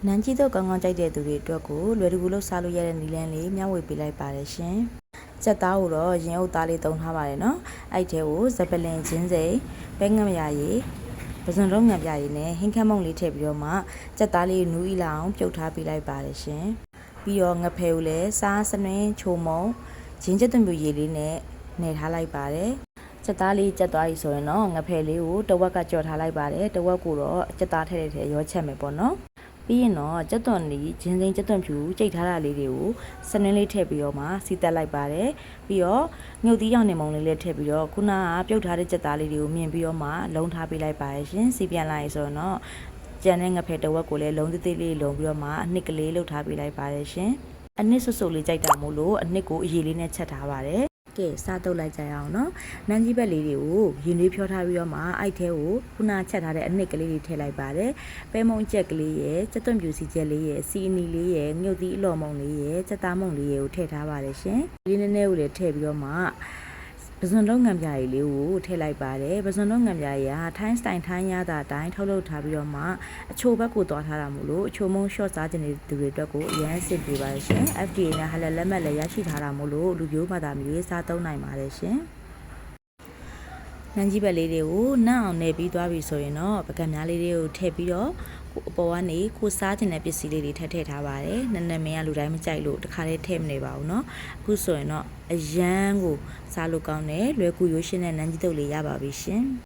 နန်းကြီးတော့ကောင်းကောင်းကြိုက်တဲ့သူတွေအတွက်ကိုလွယ်တကူလို့စားလို့ရတဲ့နီလန်းလေးမျှဝေပေးလိုက်ပါတယ်ရှင်။ကြက်သားကိုတော့ရင်အုပ်သားလေးတုံထားပါတယ်နော်။အဲ့ထဲကိုဇပလင်ချင်းစိန်ပဲငမရရည်ပဇွန်လုံးငံပြရည်နဲ့ဟင်းခမ်းမုံလေးထည့်ပြီးတော့မှကြက်သားလေးနူးဤလာအောင်ပြုတ်ထားပေးလိုက်ပါတယ်ရှင်။ပြီးတော့ငဖဲကိုလည်းစားစနွင်းချိုမုံဂျင်းကျက်သွန်ပြူရည်လေးနဲ့နှည့်ထားလိုက်ပါတယ်။ကြက်သားလေးကြက်သွားပြီဆိုရင်တော့ငဖဲလေးကိုတဝက်ကကြော်ထားလိုက်ပါတယ်။တဝက်ကိုတော့ကြက်သားထည့်တဲ့ထဲရောချက်မယ်ပေါ့နော်။ပြီးရင်တော့ကြက်သွန်လေးဂျင်းစိမ်းကြက်သွန်ဖြူကြိတ်ထားတာလေးတွေကိုစနင်းလေးထည့်ပြီးတော့မှစီတက်လိုက်ပါတယ်ပြီးတော့ငုတ်သီးရောင်နေမုံလေးလည်းထည့်ပြီးတော့ခုနကပြုတ်ထားတဲ့ကြက်သားလေးတွေကိုမြင်ပြီးတော့မှလုံးထားပေးလိုက်ပါတယ်ရှင်စီပြန်လိုက်ဆိုတော့ကြံတဲ့ငဖဲတဝက်ကိုလည်းလုံးသေးသေးလေးလုံးပြီးတော့မှအနှစ်ကလေးလှုပ်ထားပေးလိုက်ပါတယ်ရှင်အနှစ်ဆွဆွလေးကြိုက်တာမို့လို့အနှစ်ကိုအရေးလေးနဲ့ချက်ထားပါတယ်ကဲစားတုပ်လိုက်ကြရအောင်နော်နန်းကြီးဘက်လေးတွေကိုရင်လေးဖြောထားပြီးတော့မှအိုက်ထဲကိုခုနချက်ထားတဲ့အနှစ်ကလေးတွေထည့်လိုက်ပါတယ်ပဲမုံကြက်ကလေးရယ်ကြက်သွန်ပြူစီချက်လေးရယ်စီအနီလေးရယ်ငုတ်သီးအလော်မုံလေးရယ်ကြက်သားမုံလေးရယ်ကိုထည့်ထားပါတယ်ရှင်လေးနည်းနည်းကိုလည်းထည့်ပြီးတော့မှပဇွန်လုံးငံပြားရည်လေးကိုထည့်လိုက်ပါတယ်ပဇွန်လုံးငံပြားရည်ကထိုင်းစတိုင်ထိုင်းရတာအတိုင်းထုတ်လုပ်ထားပြီးတော့မှအချိုဘက်ကိုသွားထားတာမို့လို့အချိုမုံ short စားခြင်းတွေသူတွေအတွက်ကိုအရန်အဆင်ပြေပါတယ်ရှင် FDA နဲ့ဟလလက်မှတ်လည်းရရှိထားတာမို့လို့လူမျိုးဘာသာမျိုးစားသုံးနိုင်ပါတယ်ရှင်နန်းကြီးဘက်လေးတွေကိုနတ်အောင်နေပြီးသွားပြီဆိုရင်တော့ပကံများလေးတွေကိုထည့်ပြီးတော့အပေါ်ကနေကိုစားခြင်းတဲ့ပစ္စည်းလေးတွေထည့်ထားပါတယ်နန်းမင်းကလူတိုင်းမကြိုက်လို့တခါလေးထည့်မနေပါဘူးเนาะအခုဆိုရင်တော့အရန်ကိုစားလို့ကောင်းတယ်လွယ်ကူရိုးရှင်းတဲ့နန်းကြီးတုပ်လေးရပါပြီရှင်